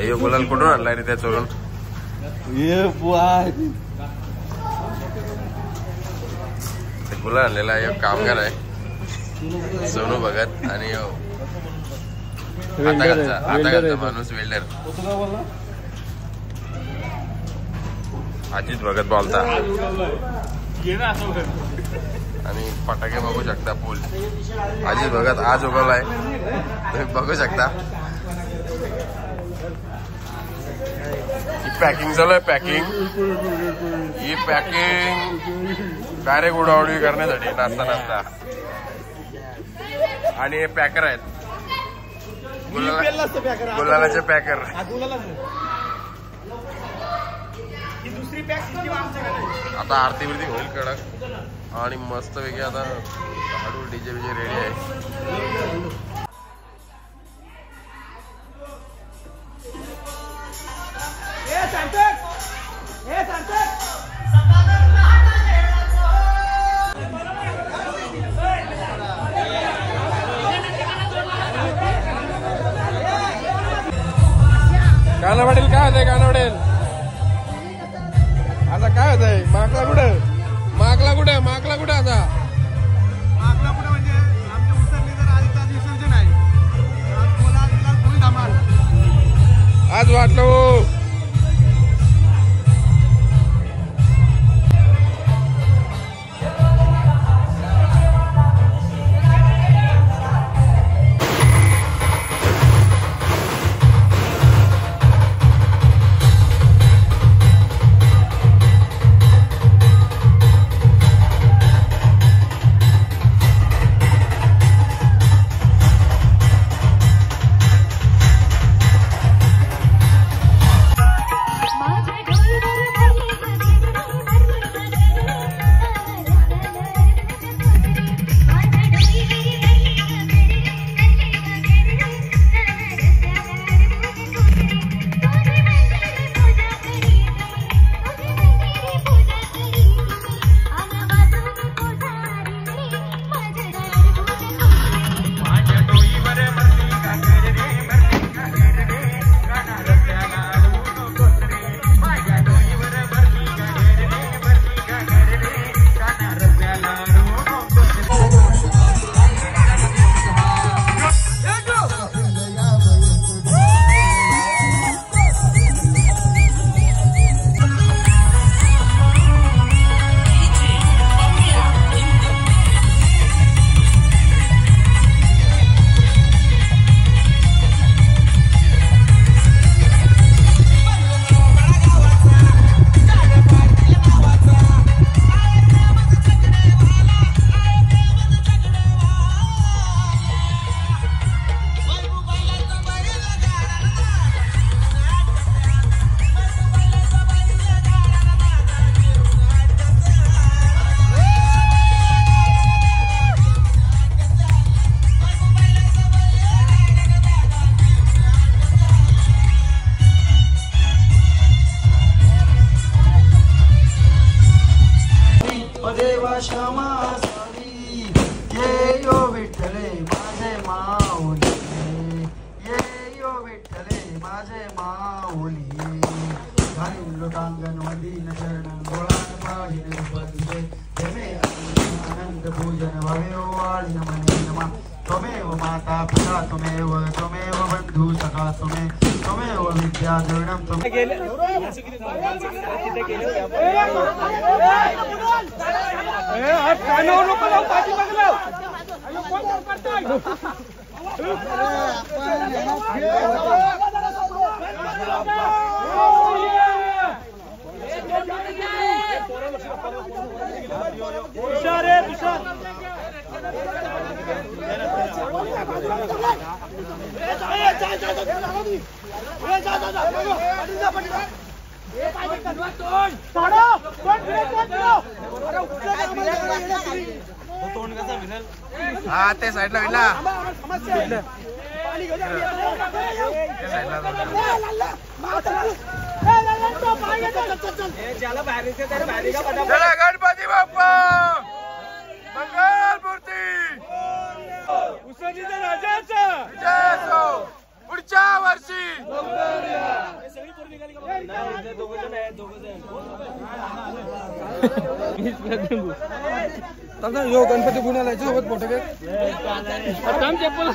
अयो गुलाल कुठून आणलाय रे त्या चोरून? गुलाल आणलेला एक कामगार आहे सोनू भगत आणि आता माणूस वेल्डर अजित भगत बोलता. आणि फटाके बघू शकता फुल अजित भगत आज उगवलाय तुम्ही बघू शकता. पॅकिंग चालू आहे पॅकिंग. ही पॅकिंग डायरेक्ट उडावडी करण्यासाठी नाचता नाचता. आणि हे पॅकर आहेत गुलालाचे पॅकर. आता आरती बिरती होईल कडक आणि मस्त पैकी आता हळू डीजे बीजे रेडी आहे. गाणं वाटेल काय होतंय गाणं वाटेल आता काय होतंय? मागला कुठं आता मागला कुठं आता म्हणजे आमच्या उसरली तर आधी त्याच विसर्जन आहे फुल धमाल आज वाटलं. त्वमेव माता पिता त्वमेव बंधु सखा त्वमेव विद्या द्रविणं हा ते साईडला विला गणपती बाप्पा मंगल मूर्ती उसळीच्या राजाचा पुढच्या वर्षी यो गणपती पुण्याला सोबत फोटो घे चप्पल